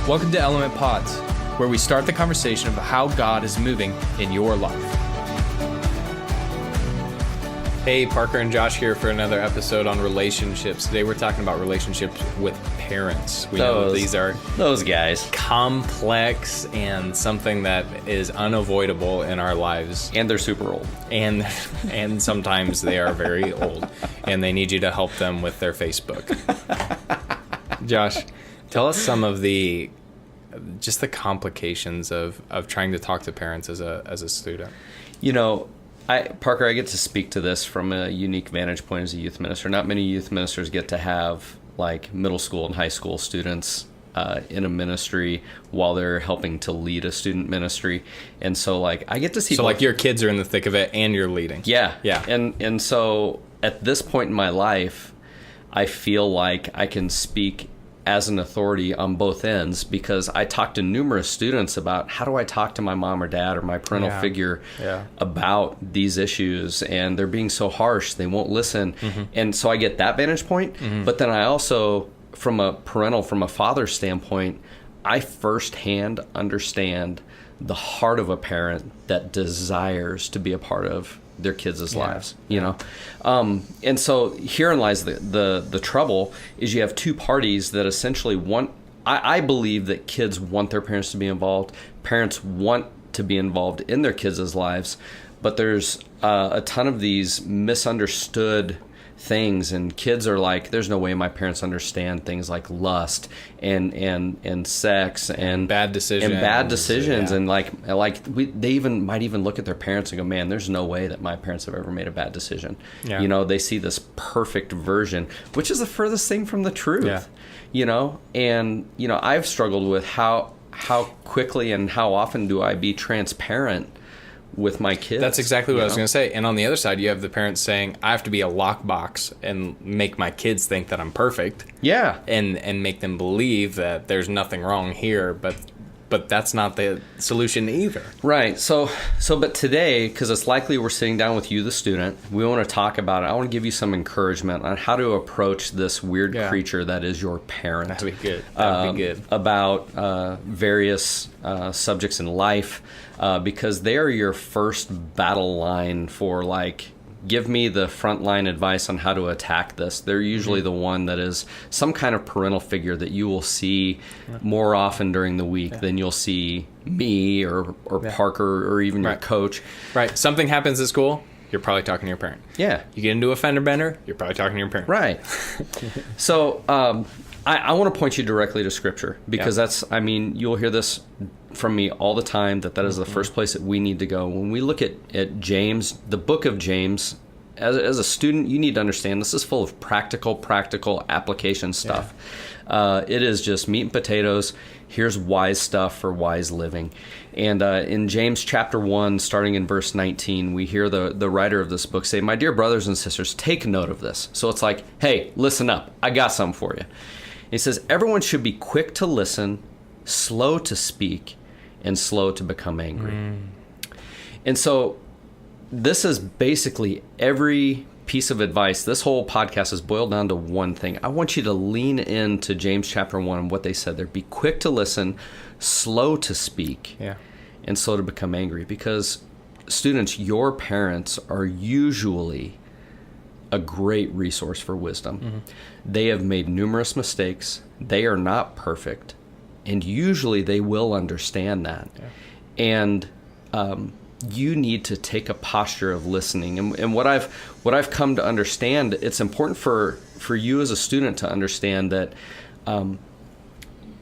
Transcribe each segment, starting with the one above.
Welcome to Element Pods, where we start the conversation about how God is moving in your life. Hey, Parker and Josh here for another episode on relationships. Today we're talking about relationships with parents. We know that these are those guys complex and something that is unavoidable in our lives. And they're super old. And sometimes they are very old, and they need you to help them with their Facebook. Josh, tell us some of the complications of trying to talk to parents as a student. You know, Parker, I get to speak to this from a unique vantage point as a youth minister. Not many youth ministers get to have like middle school and high school students in a ministry while they're helping to lead a student ministry. And so like I get to see like your kids are in the thick of it and you're leading. Yeah. Yeah. And so at this point in my life, I feel like I can speak as an authority on both ends, because I talk to numerous students about how do I talk to my mom or dad or my parental figure about these issues, and they're being so harsh, they won't listen. Mm-hmm. And so I get that vantage point. Mm-hmm. But then I also, from a father standpoint, I firsthand understand the heart of a parent that desires to be a part of their kids' lives, you know? And so herein lies the trouble, is you have two parties that essentially want, I believe that kids want their parents to be involved. Parents want to be involved in their kids' lives, but there's a ton of these misunderstood things, and kids are like, there's no way my parents understand things like lust and sex and bad decisions and they even might look at their parents and go, man, there's no way that my parents have ever made a bad decision. You know, they see this perfect version, which is the furthest thing from the truth. You know, and you know, I've struggled with how quickly and how often do I be transparent with my kids. That's exactly what I was going to say. And on the other side, you have the parents saying, I have to be a lockbox and make my kids think that I'm perfect. Yeah. And make them believe that there's nothing wrong here, but that's not the solution either. Right. So but today, because it's likely we're sitting down with you, the student, we want to talk about it. I want to give you some encouragement on how to approach this weird creature that is your parent. That'd be good. That'd be good. About various subjects in life, because they are your first battle line for like, give me the frontline advice on how to attack this. They're usually the one that is some kind of parental figure that you will see more often during the week than you'll see me or Parker or even your coach. Right. Something happens at school, you're probably talking to your parent. Yeah. You get into a fender bender, you're probably talking to your parent. Right. So I want to point you directly to Scripture, because you'll hear this from me all the time, that is the first place that we need to go. When we look at James, the book of James, as a student, you need to understand this is full of practical application stuff. It is just meat and potatoes. Here's wise stuff for wise living. And in James chapter 1, starting in verse 19, we hear the writer of this book say, my dear brothers and sisters, take note of this. So it's like, hey, listen up. I got something for you. He says, everyone should be quick to listen, slow to speak, and slow to become angry. And so this is basically every piece of advice. This whole podcast is boiled down to one thing. I want you to lean into James chapter 1 and what they said there. Be quick to listen, slow to speak, and slow to become angry. Because students, your parents are usually a great resource for wisdom. They have made numerous mistakes. They are not perfect. And usually they will understand that. And you need to take a posture of listening. And what I've come to understand, it's important for you as a student to understand that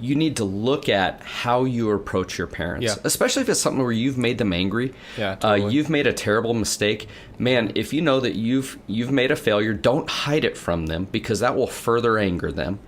you need to look at how you approach your parents, especially if it's something where you've made them angry. Totally. You've made a terrible mistake. Man, if you know that you've made a failure, don't hide it from them, because that will further anger them.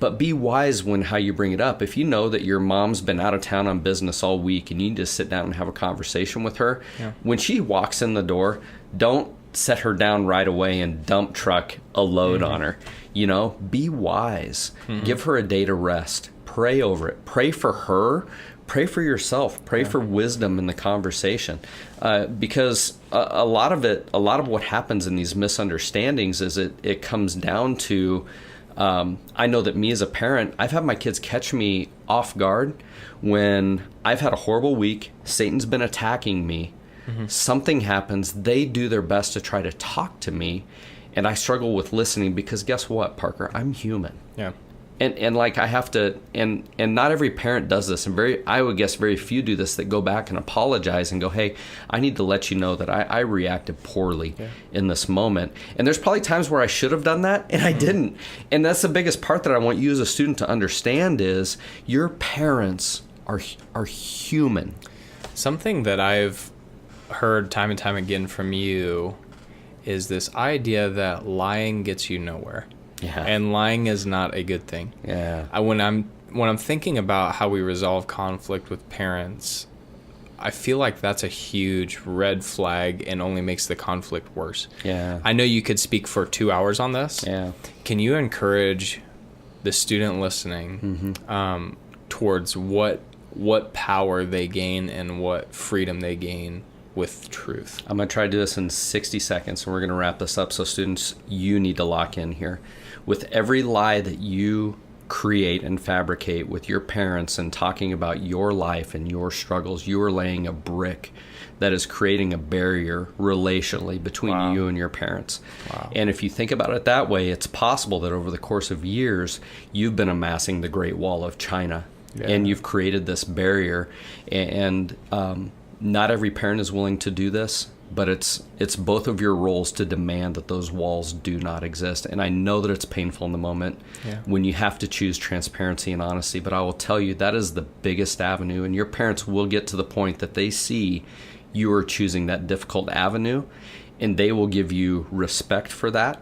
But be wise when how you bring it up. If you know that your mom's been out of town on business all week and you need to sit down and have a conversation with her, when she walks in the door, don't set her down right away and dump truck a load on her. You know, be wise. Give her a day to rest. Pray over it. Pray for her. Pray for yourself. Pray for wisdom in the conversation, because a lot of what happens in these misunderstandings is it comes down to I know that me as a parent, I've had my kids catch me off guard when I've had a horrible week, Satan's been attacking me, something happens, they do their best to try to talk to me, and I struggle with listening because guess what, Parker? I'm human. Yeah. And like I have to, and not every parent does this, and I would guess very few do this, that go back and apologize and go, hey, I need to let you know that I reacted poorly in this moment. And there's probably times where I should have done that and I didn't. And that's the biggest part that I want you as a student to understand is your parents are human. Something that I've heard time and time again from you is this idea that lying gets you nowhere. Yeah. And lying is not a good thing. Yeah. When I'm thinking about how we resolve conflict with parents, I feel like that's a huge red flag and only makes the conflict worse. Yeah. I know you could speak for 2 hours on this. Yeah. Can you encourage the student listening towards what power they gain and what freedom they gain with truth? I'm going to try to do this in 60 seconds, and we're going to wrap this up. So students, you need to lock in here. With every lie that you create and fabricate with your parents and talking about your life and your struggles, you are laying a brick that is creating a barrier relationally between you and your parents. Wow. And if you think about it that way, it's possible that over the course of years, you've been amassing the Great Wall of China, and you've created this barrier. And not every parent is willing to do this, but it's both of your roles to demand that those walls do not exist. And I know that it's painful in the moment when you have to choose transparency and honesty, but I will tell you that is the biggest avenue, and your parents will get to the point that they see you are choosing that difficult avenue, and they will give you respect for that,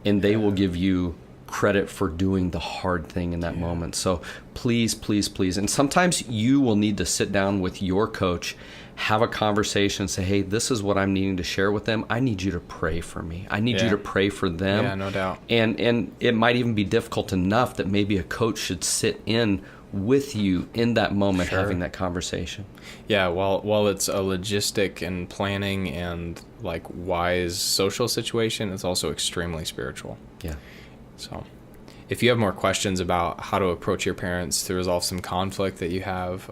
and they will give you credit for doing the hard thing in that moment. So please, please, please. And sometimes you will need to sit down with your coach, have a conversation, say, hey, this is what I'm needing to share with them. I need you to pray for me. I need you to pray for them. Yeah, no doubt. And it might even be difficult enough that maybe a coach should sit in with you in that moment, having that conversation. Yeah, while it's a logistic and planning and like wise social situation, it's also extremely spiritual. Yeah. So if you have more questions about how to approach your parents to resolve some conflict that you have,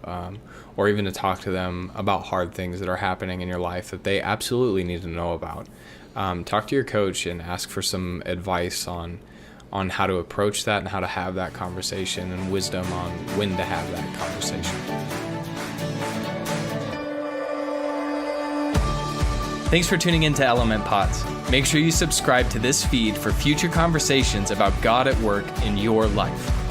or even to talk to them about hard things that are happening in your life that they absolutely need to know about, talk to your coach and ask for some advice on how to approach that and how to have that conversation and wisdom on when to have that conversation. Thanks for tuning in to Element Pods. Make sure you subscribe to this feed for future conversations about God at work in your life.